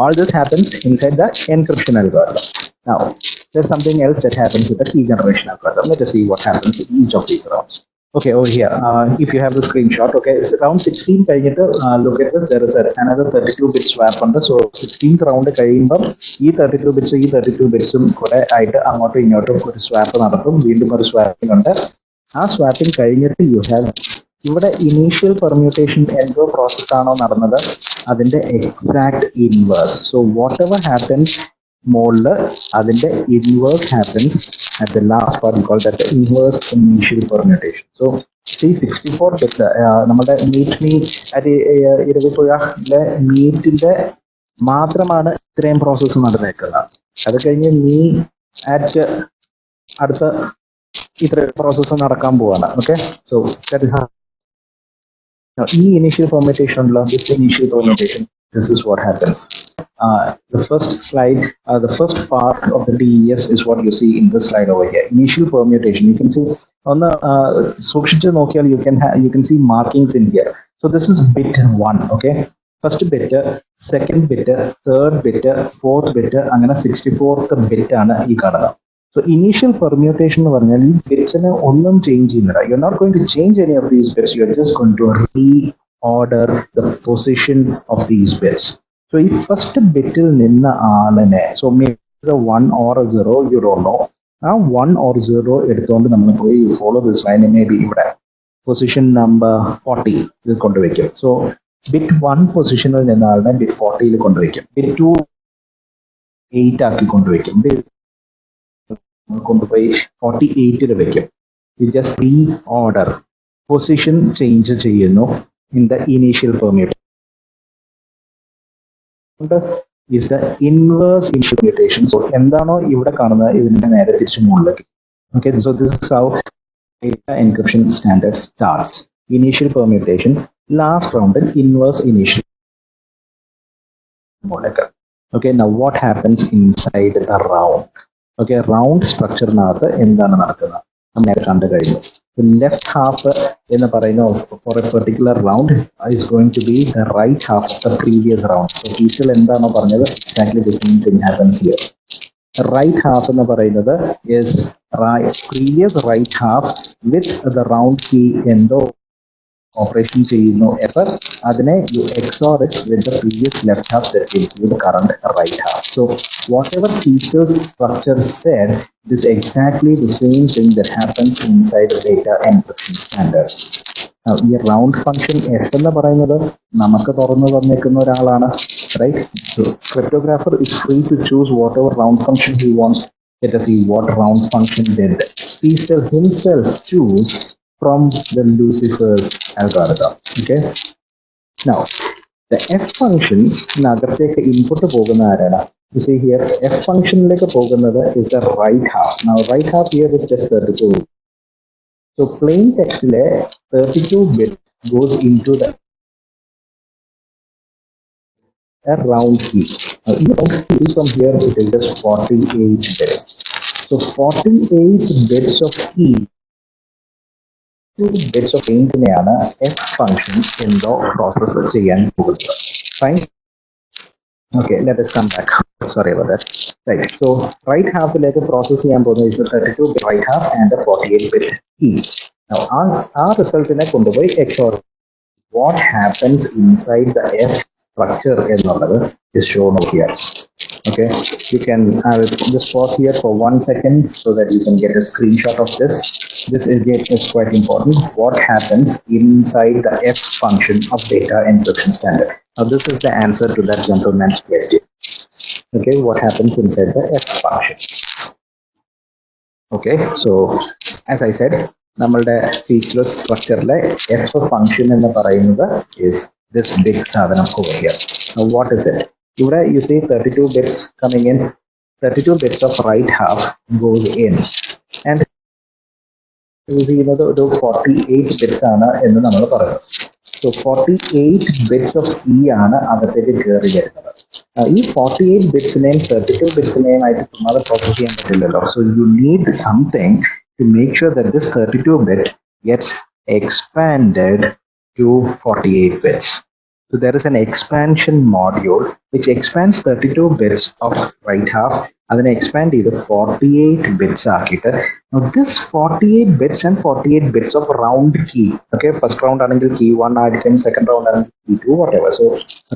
all this happens inside the encryption algorithm. Now there's something else that happens with the key generation algorithm. Let us see what happens in each of these rounds. Okay, over here, if you have the screenshot, okay, it's round 16 കഴിഞ്ഞിട്ട് look at this, there is another 32 bit swap ഉണ്ട്. So 16th round കഴിയുമ്പോൾ ഈ 32 bits ഈ 32 bitsഉം കൂടെ ആയിട്ട് അങ്ങോട്ടും ഇങ്ങോട്ടും ഒരു സ്വാപ്പ് നടത്തും. വീണ്ടും ഒരു സ്വാപ്പിംഗ് ഉണ്ട്. ആ സ്വാപ്പിംഗ് കഴിഞ്ഞിട്ട് യു ഹാവ് ഇവിടെ ഇനീഷ്യൽ പെർമ്യൂട്ടേഷൻ എന്തോ പ്രോസസ് ആണോ നടന്നത് അതിന്റെ exact inverse. So what ever happens മോളില് അതിന്റെ inverse happens at the last part. We call that the inverse initial permutation. So see 64 bits നമ്മുടെ meet me at ഇരവിപ്പുഴയിലെ മീറ്റിന്റെ മാത്രമാണ് ഇത്രയും പ്രോസസ്സ് നടന്നേക്കുന്നത്. അത് കഴിഞ്ഞ് me at അടുത്ത ഇത്ര പ്രോസസ്സ് നടക്കാൻ പോവാണ്. Okay, so that is now ഈ initial permutation this initial permutation, this is what happens. The first slide, the first part of the DES is what you see in this slide over here. Initial permutation. You can see on the സൂക്ഷിച്ച് നോക്കിയാൽ you can see markings in here. So this is bit 1. Okay, first bit, second bit, third bit, fourth bit, അങ്ങനെ 64th bit ആണ് ഈ കാണുന്നത്. So initial permutation എന്ന് പറഞ്ഞാൽ ഈ ബിറ്റ്സിനെ ഒന്നും ചേഞ്ച് ചെയ്യുന്നില്ല. You're not going to change any of these bits. You're just going to reorder the position of these bits. So ഈ ഫസ്റ്റ് ബിറ്റിൽ നിന്ന ആളിനെ, so maybe a 1 or a 0, you don't know. ആ 1 or 0 എടുത്തുകൊണ്ട് നമ്മൾ പോയി you follow this line, maybe ഇവിടെ position number 40 ഇത് കൊണ്ടുവയ്ക്കും. So bit 1 പൊസിഷനിൽ നിന്ന ആളിനെ ബിറ്റ് 40-ൽ കൊണ്ടുവയ്ക്കും. ബിറ്റ് 2 8 ആക്കി കൊണ്ടുവയ്ക്കും. കൊണ്ടുപോയി 48-ൽ വെക്കും. You just reorder, position change ചെയ്യുന്നു in the initial permutation. Is the inverse initial permutation. So എന്താണോ ഇവിടെ കാണുന്നത് ഇതിന്റെ നേരെ തിരിച്ചു മുകളിലേക്ക്. Okay, so this is how data encryption standard starts. Initial permutation, last round inverse initial മുകളിലേക്ക്. Okay, now what happens inside the round? Okay, round structure-നകത്ത് എന്താണ് നടക്കുന്നത് നേരെ കണ്ടു കഴിഞ്ഞു. The left half in the for a particular round is going to be the right half of the previous round. So Feistel endano paranjathu exactly the same thing happens here. The right half in the is previous right half with the round key endo operation ചെയ്യുന്നു F അതിനെ you XOR it with the previous left half that gives you the current right half. So whatever Feistel's structure said, it is exactly the same thing that happens inside the data encryption standard. Now ഈ round function f എന്ന് പറയുന്നത് നമുക്ക് തുറന്നു തന്നേക്കുന്ന ഒരാളാണ്, right? So cryptographer is free to choose whatever round function he wants. Let us see what round function did. Feistel himself choose from the Lucifer's algorithm. Okay. Now, the f function nagateke input poguna arana. You see here, f function like pogunada is the right half. Now, right half here is just 32. So, plain text le 32 bit goes into the round key. From here, it is just 48 bits. So, 48 bits of key. Bits of നെയാണ് f function എന്തോ process ചെയ്യാൻ പോകുന്നത്. Fine. Okay, let us come back. Sorry about that. Right. So right half like process ചെയ്യാൻ പോകുന്നത് is a 32 bit right half and a 48 bit key. Now ആ result നെ കൊണ്ടുപോയി XOR what happens inside the F structure is shown over here. Okay, you can just pause here for 1 second so that you can get a screenshot of this. This again is quite important. What happens inside the F function of data encryption standard? Now this is the answer to that gentleman's question. Okay, what happens inside the F function? Okay, so as I said, നമ്മളുടെ Feistel structure F function എന്ന് പറയുന്നത് is this big സാധനം over here. Now what is it? Here you see 32 bits coming in. 32 bits of right half goes in, and you see the 48 bits ആണ് എന്ന് നമ്മൾ പറയുന്നത്. So 48 bits of E ആണ് അകത്തേക്ക് കയറി വരുന്നത്. ഈ 48 bitsനെയും 32 bitsനെയും ആയിട്ട് ചുമ്മാതെ പ്രോസസ് ചെയ്യാൻ പറ്റില്ലല്ലോ. So you need something to make sure that this 32 bit gets expanded to 48 bits. So there is an expansion module which expands 32 bits of right half and then expand either 48 bits ആക്കിയിട്ട്. Now this 48 bits and 48 bits of round key, okay, first round ആണെങ്കിൽ key 1 ആയിരിക്കും, second round ആണെങ്കിൽ key 2, whatever. So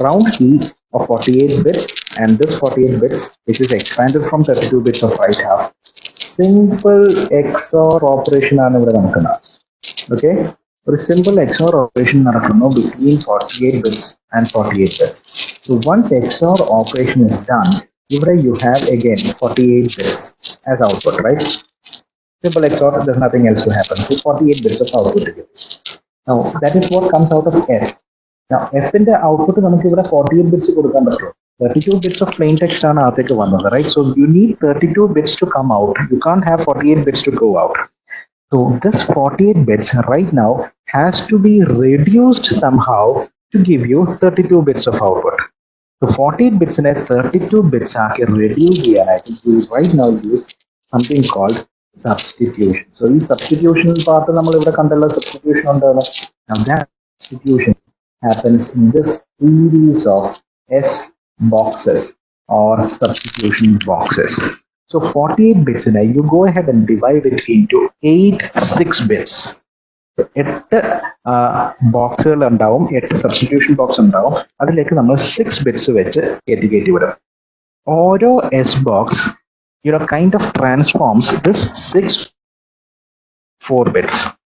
round key of 48 bits and this 48 bits which is expanded from 32 bits of right half. Simple XOR operation ആണ് ഇവിടെ നടക്കുന്നത്. Okay, a simple XOR operation between 48 bits and 48 bits. So once XOR operation is done, you have again 48 bits as output, right? Simple XOR, there's nothing else to happen. So 48 bits of output. Now that is what comes out of F. Now F in the output, 48 bits. 32 bits of plain text ആണ് അകത്തേക്ക് വന്നത്, right? So you need 32 bits to come out. You can't have 48 bits to go out. So this 48 bits right now has to be reduced somehow to give you 32 bits of output. So 48 bits in a 32 bits are reduced here. I think we right now use something called substitution. So this substitution part substitution on the now that substitution happens in this series of S boxes or substitution boxes. So 48 bits in a, you go ahead and divide it into 8 6 bits. 8 boxes ഉണ്ടാവും, 8 substitution box ഉണ്ടാവും. അതിലേക്ക് നമ്മൾ 6 bits വെച്ച് കയറ്റി വിടും. ഓരോ S box kind of transforms this 4 bits.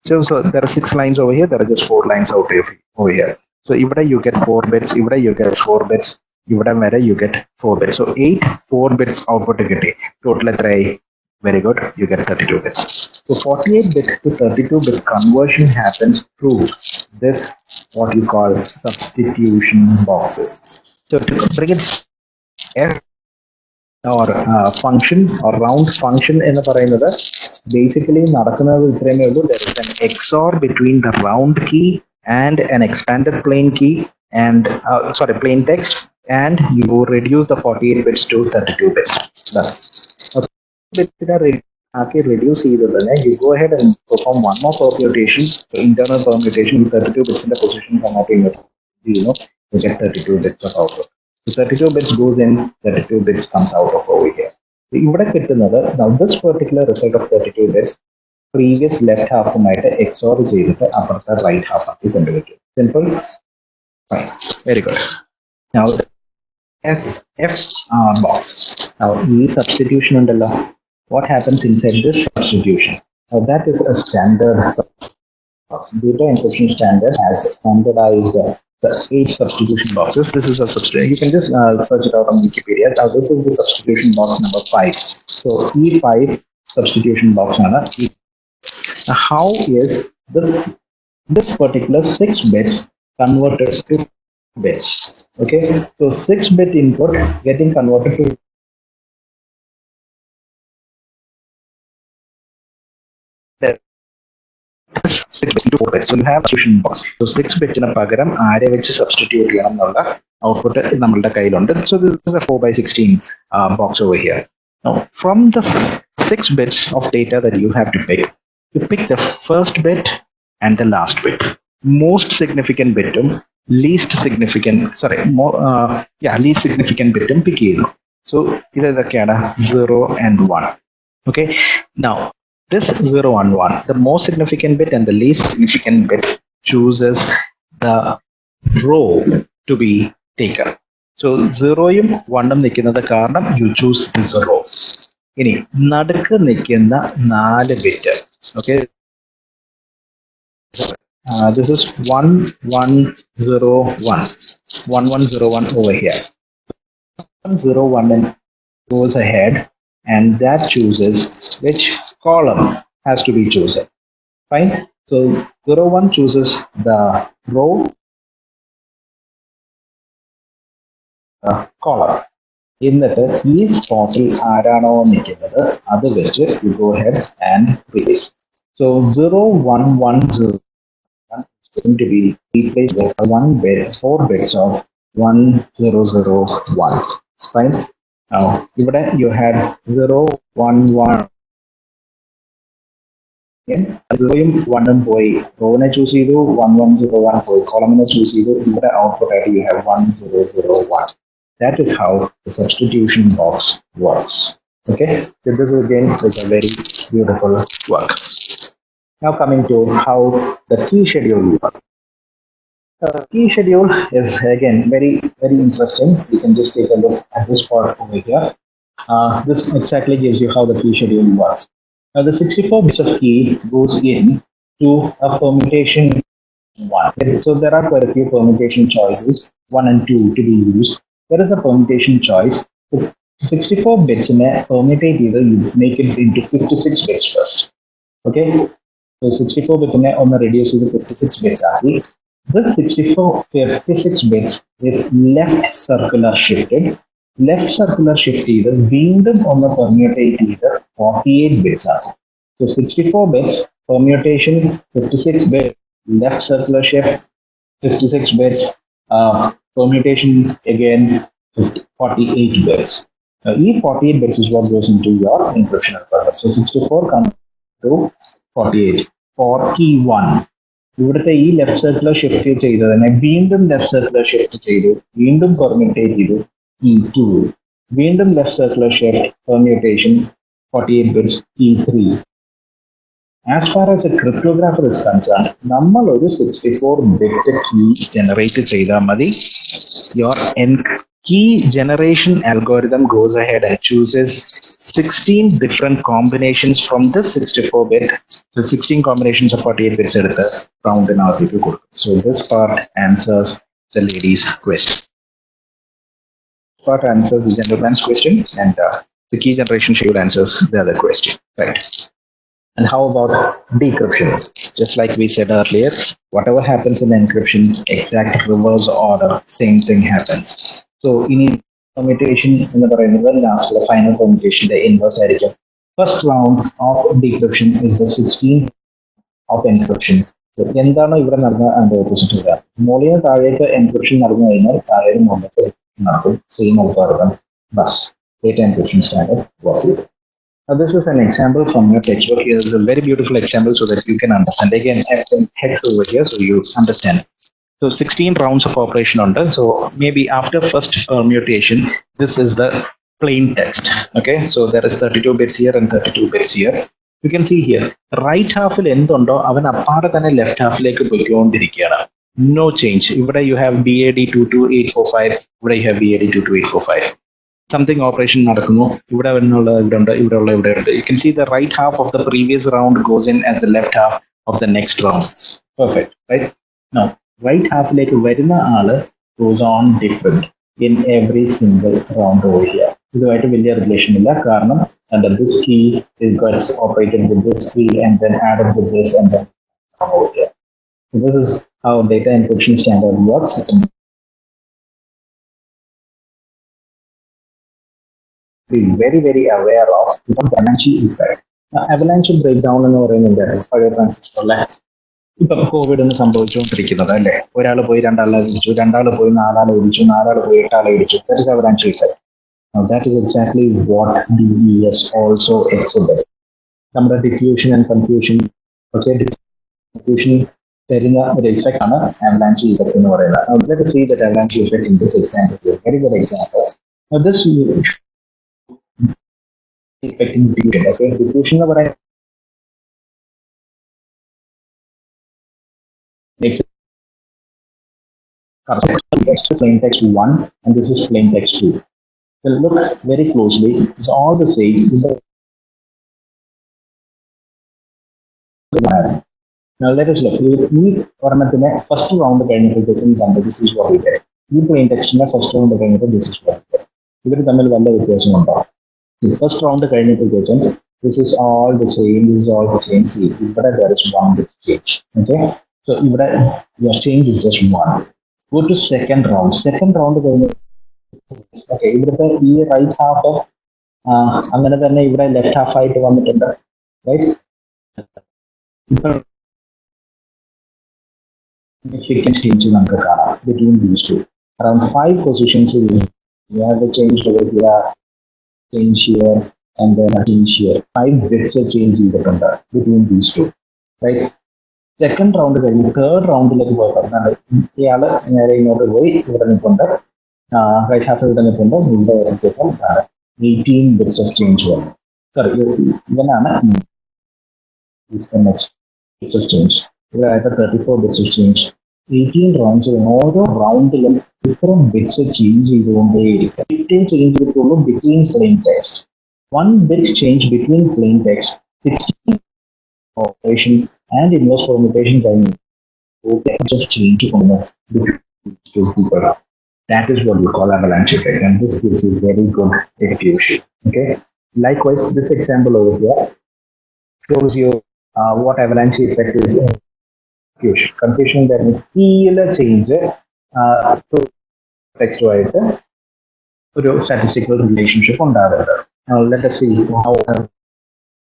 So there are 6 lines over here, there are just 4 lines out over here. So ഇവിടെ you get 4 bits, ഇവിടെ you get 4 bits, ഇവിടെ you get 4 bits. So 8 4 bits output കിട്ടി. Total എത്രയായി? Very good, you get 32 bits. So 48 bit to 32 bit conversion happens through this what you call substitution boxes. So to bring it F or function or round function എന്ന് പറയുന്നത് basically നടക്കുന്നത് ഇത്രയേ ഉള്ളൂ. There is an XOR between the round key and an expanded plain key and plain text, and you reduce the 48 bits to 32 bits. Thus, reduce either you go ahead and perform one more permutation, internal permutation with 32 bits in the position come out in you get 32 bits of output. So 32 bits goes in, 32 bits comes out of over here. Now this particular result of 32 bits, previous left half XOR is upper right half. Simple? Fine. Very good. Now SF box. Now this substitution undalla. What happens inside this substitution? Now that is a standard data encryption standard has standardized the 8 substitution boxes. This is a substitution. You can just search it out on Wikipedia. Now this is the substitution box number 5. So E5 substitution box number. Now how is this particular 6 bits converted to bits? Okay, so 6-bit input getting converted to 6-bit into 4 bits. So you have substitution box. So 6-bit in a pagaram ആരെ വെച്ച് substitute ചെയ്യണം എന്നുള്ള output നമ്മളുടെ കയ്യിലുണ്ട്. So this is a 4x16 box over here. Now from the 6 bits of data that you have to pick, you pick the first bit and the last bit. Most significant bitum, least significant bitum pick ചെയ്യുന്നു. So ഇതൊക്കെയാണ് 0 and 1. Okay, now this 0 and 1, the most significant bit and the least significant bit chooses the row to be taken. So 0യും 1ഉം നിൽക്കുന്നത് കാരണം you choose this row. ഇനി നടുക്ക് നിൽക്കുന്ന 4 bit. Okay. This is 1101. 1101 over here. 101 goes ahead and that chooses which column has to be chosen. Fine. So 01 chooses the row column. എന്നിട്ട് ഈ സ്പോട്ടിൽ ആരാണോ നിൽക്കുന്നത് അത് വെച്ച് you go ahead and place. So 0110 is going to be replaced with 4 bits of 1001. Fine. Now ഇവിടെ you had 011. 0യും 1ഉം പോയി, റോനെ choose ചെയ്തു, 1101 പോയി, കോളമിനെ ചൂസ് ചെയ്തു, ഇവിടെ ഔട്ട്പുട്ട് ആയിട്ട് you have 1001. That is how the substitution box works. Okay, so this again is a very beautiful work. Now coming to how the key schedule works. Key schedule is again very interesting. You can just take a look at this part over here. This exactly gives you how the key schedule works. Now the 64 bits of key goes in to a permutation 1. So there are quite a few permutation choices, 1 and 2 to be used. There is a permutation choice. So 64 bits in a permutate either you make it into 56 bits first. Okay, so 64 bits in a on the reduce to 56 bits. This 56 bits is left circular shifted. Left circular shift either വീണ്ടും on the permutate either 48 bits. So 64 bits permutation 56 bits left circular shift 56 bits. Permutation again 48 bits. Each 48 bits is what goes into your encryption algorithm. So 64 comes to 48 for key 1. ഇവിടുത്തെ ഈ left circular shift ചെയ്തതിനെ വീണ്ടും left circular shift ചെയ്തു, വീണ്ടും പെർമ്യൂട്ടേറ്റ് ചെയ്തു key 2. വീണ്ടും left circular shift permutation 48 bits key 3. As far as a cryptographer is concerned, നമ്മൾ ഒരു 64-bit key generate ചെയ്താൽ മതി. Your key generation algorithm goes ahead and chooses 16 different combinations from this 64-bit. So 16 combinations of 48 bits എടുത്ത് round കൊടുക്കും. So this part answers the lady's question. This part answers the gentleman's question, and the key generation schedule answers the other question. Right. And how about decryption? Just like we said earlier, whatever happens in encryption, exact reverse order, same thing happens. So in permutation, in the last final permutation, the inverse ആയിരിക്കും. First round of decryption is the 16 of encryption. So എന്താണ് ഇവിടെ നടന്ന അതിന്റെ opposite ചെയ്യുക? മുകളിൽ താഴേക്ക് encryption നടന്നു കഴിഞ്ഞാൽ താഴെ മുകളിലേക്ക് നടക്കും. Same algorithm bus data encryption standard work ചെയ്യും. Now this is an example from your textbook. Here is a very beautiful example so that you can understand. Again, I have some hex over here so you understand. So 16 rounds of operation under. So maybe after first permutation, this is the plain text. Okay, so there is 32 bits here and 32 bits here. You can see here, right half il endundo avan appada thane left half like poikondirikana. No change. Here you have BAD22845. Here you have BAD22845. Something operation നടക്കുന്നു. ഇവിടെ വരുന്നുള്ള ഇവിടെയുണ്ട്, ഇവിടെയുള്ള ഇവിടെയുണ്ട്. You can see the right half of the previous round goes in as the left half of the next round. Perfect, right? Now, right half-ലേക്ക് വരുന്ന ആള് goes on different in every single round over here. ഇതുമായിട്ട് വലിയ relation ഇല്ല, കാരണം under this key it gets operated with this key and then added with this and then over here. So this is how data encryption standard works. Be very aware of the avalanche effect. Avalanche breakdown എന്ന് പറയുന്നുണ്ട് പഴയ ട്രാൻസിസ്റ്ററിലെ. ഇപ്പൊ Covid എന്ന് സംഭവിച്ചുകൊണ്ടിരിക്കുന്നത് അല്ലെ, ഒരാൾ പോയി രണ്ടാളെ ഇടിച്ചു, രണ്ടാൾ പോയി നാലാളെ ഇടിച്ചു, നാലാൾ പോയി എട്ടാളെ ഇടിച്ചു. That is avalanche effect. Now that is exactly what DES also exhibits. നമ്മുടെ diffusion and confusion, okay, diffusion തരുന്ന ഒരു effect ആണ് avalanche effect എന്ന് പറയുന്നത്. Now let us see that avalanche effect in this example. Very good example. Now this effect in diffusion, okay, diffusion എന്ന് പറയുന്നത് This is plain text 1 and this is plain text 2. So look very closely. It's all the same. Now let us look. First round this is what we get. Plain text first round this is what we get. First round this is all the same. This is all the same. See, but there is one bit change. Okay, so your change is just one. Go to second round. Second round okay, ഈ right half അങ്ങനെ തന്നെ ഇവിടെ left half ആയിട്ട് വന്നിട്ടുണ്ട്, right? Significant change നമുക്ക് കാണാം between these two. Around 5 positions we have a change over here, change here, and then a change here. 5 bits change ചെയ്തിട്ടുണ്ട് between these two, right? Second round കഴിഞ്ഞ് third roundലേക്ക് പോയപ്പോൾ ഇയാള് നേരെ ഇങ്ങോട്ട് പോയി ഇവിടെ നിൽപ്പുണ്ട്, റൈറ്റ് ഹാഫ് ഇവിടെ നിൽപ്പുണ്ട്, ഇവിടെ വരുമ്പോഴത്തേക്കും 18 bits of change വന്നു. സോറി, ഇവനാണ് next bits of change. ഇവിടെ 34 bits of change. 18 rounds ഓരോ റൗണ്ടിലും different bits change ചെയ്തുകൊണ്ടേയിരിക്കും. ചേഞ്ച് ചെയ്തിട്ടുള്ളൂ between plain text. 1 bit change between plain text, 16 operation and inverse permutation time. Just change to people. That is what we call avalanche effect, and this gives you very good execution. Okay. Likewise, this example over here shows you what avalanche effect is. Confusion that is change to text wise ഒരു statistical relationship ഉണ്ടാകുന്നത്. Now let us see how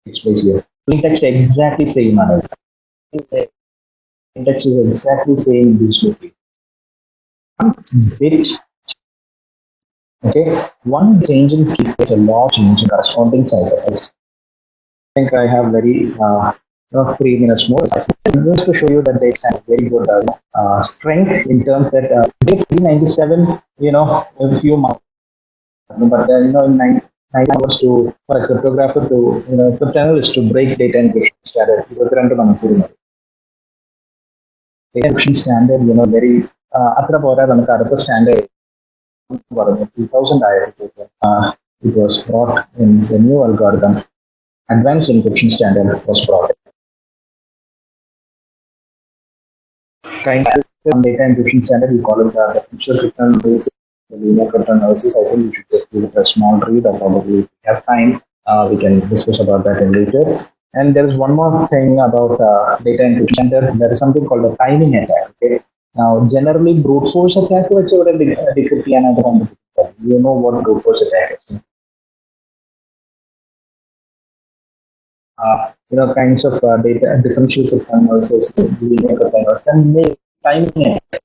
it plays here. Plain text exactly same ആണ്. Plain text is exactly same in these two cases. One bit, okay, one change in key is a large change in corresponding ciphers. I think I have very 3 minutes more. Just to show you that they have very good strength in terms that 397, a few months, but in 9 hours to for a cryptographer to cryptanalyst to break data encryption standard. Data encryption standard, very അത്ര പോരാ, നമുക്ക് അടുത്ത standard 2000 ആയപ്പോഴത്തേക്ക് it was brought in the new algorithm. Advanced encryption standard was brought. Kind of data encryption standard, we call it the future cryptanalysis, the linear cryptanalysis. I think we should just give it a small read, or probably if we have time, we can discuss about that in later. And there is one more thing about data encryption standard. There is something called a timing attack. Okay. Now, generally, brute force attack, you know what brute force attack is. Kinds of data differential cryptanalysis, linear cryptanalysis, and timing attack.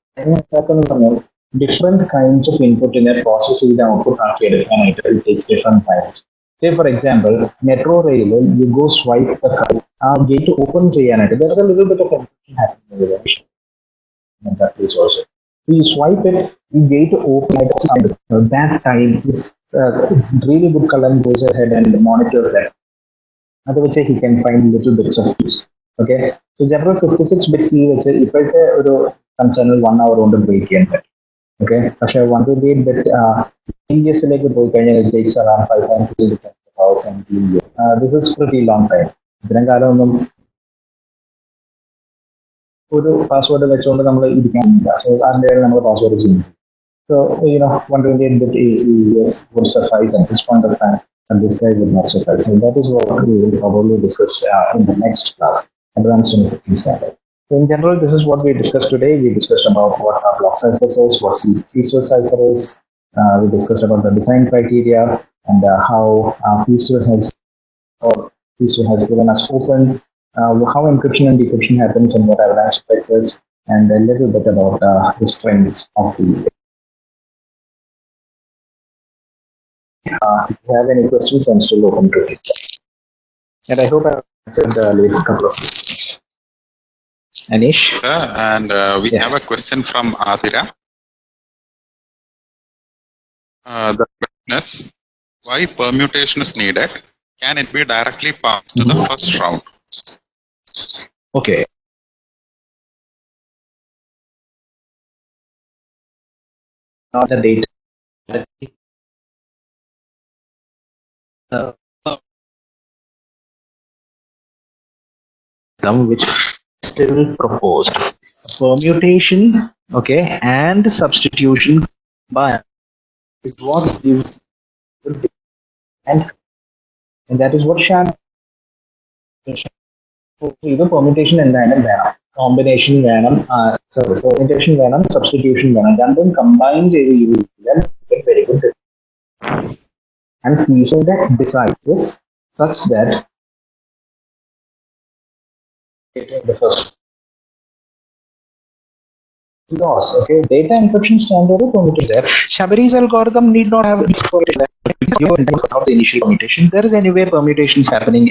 Different kinds of input in a process with the output it takes different times. Say, for example, metro rail, you go swipe the card, gate open, there is a little bit of confusion happening with it. And that is also. So you swipe it, you gate open at that time, if really good color goes ahead and monitors that. Otherwise, he can find little bits of keys. Okay. So general 56-bit key, if it's a concern 1 hour on the break in that. Okay. But 128-bit it takes around 5,000 this is pretty long time. Password so password is so 128-bit would suffice at this point of time, and this guy would not suffice. And that is what we will probably discuss in the next class, advanced encryption standard. So in general, this is what we discussed today. We discussed about what are block ciphers is, what Feistel cipher is. We discussed about the design criteria and how Feistel has given us open, how encryption and decryption happens and what avalanche effect is, and a little bit about the strengths of the. If you have any questions, I'm still open to it. And I hope I answered a couple of questions. Anish? Sir, and we have a question from Adira. The question is, why permutation is needed? Can it be directly passed to the first round? Okay. not the data. Which still proposed permutation, okay, and substitution by is what gives and that is what Shannon either permutation and random combination random permutation random substitution random രണ്ടും combine then get very good. And Feistel that decides this such that the first loss, okay, data encryption standard is permitted there. Shabari's algorithm need not have without the initial permutation. There is anyway permutations happening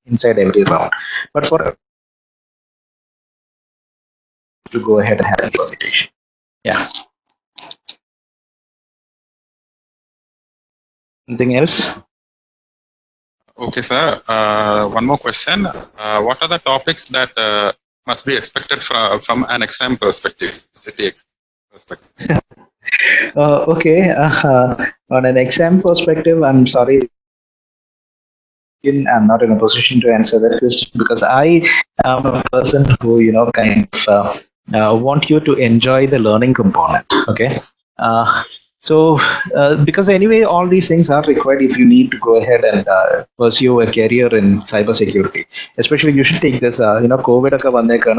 inside every round. But for to go ahead and have a permutation. Yeah. Anything else? Okay, sir. One more question. What are the topics that must be expected from an exam perspective, city perspective? Okay. On an exam perspective, I'm sorry. I'm not in a position to answer that question because I am a person who, kind of want you to enjoy the learning component. Okay. Because anyway, all these things are required if you need to go ahead and pursue a career in cybersecurity. Especially, you should take this. COVID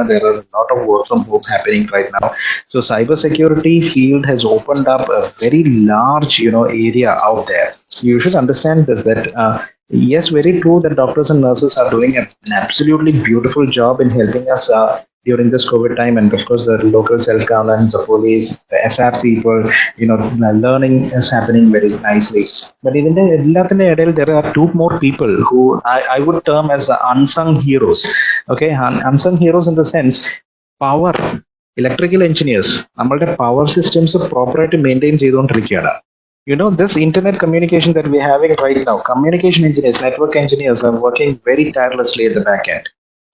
there are a lot of work from home happening right now. So, cybersecurity field has opened up a very large, area out there. You should understand this that. Yes, very true that doctors and nurses are doing an absolutely beautiful job in helping us during this COVID time, and of course the local self-governance, the police, the SAP people, learning is happening very nicely. But even there are two more people who I would term as the unsung heroes. Okay, unsung heroes in the sense power, electrical engineers, നമ്മളുടെ power systems properly maintain ചെയ്തുകൊണ്ടിരിക്കുകയാണ്. This internet communication that we're having right now, communication engineers, network engineers are working very tirelessly at the back end.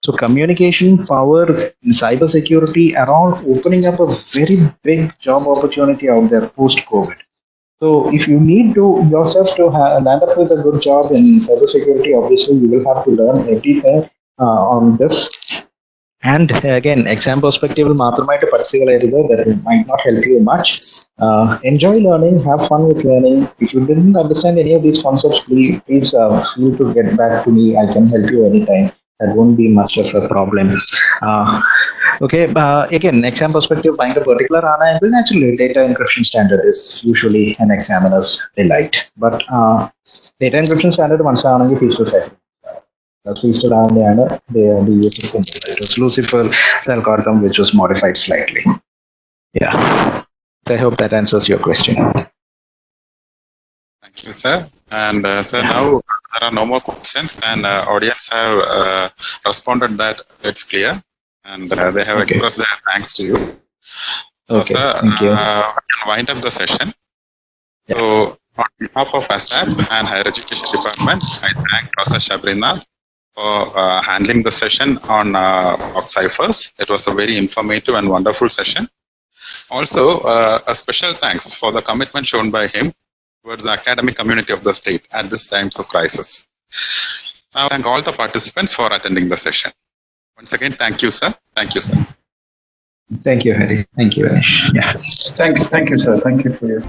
So communication, power, and cybersecurity are all opening up a very big job opportunity out there post-COVID. So if you need to yourself to land up with a good job in cybersecurity, obviously you will have to learn everything on this. And again, exam perspective that might not help you much. Enjoy learning, have fun with learning. If you didn't understand any of these concepts, please feel to get back to me. I can help you anytime. That won't be much of a problem. Okay, again, exam perspective, buying a particular angle, naturally, data encryption standard is usually an examiner's delight. But data encryption standard, once I Feistel set. Feistel they used it was CIPHERS algorithm, which was modified slightly. Yeah. I hope that answers your question. Thank you, sir. And sir, now there are no more questions, and audience have responded that it's clear, and they have expressed their thanks to you. Okay, sir, thank you. We can wind up the session. So, on behalf of ASAP and Higher Education Department, I thank Professor Shabrinath for handling the session on CIPHERS. It was a very informative and wonderful session. Also, a special thanks for the commitment shown by him towards the academic community of the state at this times of crisis. Now, thank all the participants for attending the session. Once again, thank you, sir. Thank you, sir. Thank you, Hari. Thank you, Anish. Yeah. Thank you, sir. Thank you for your.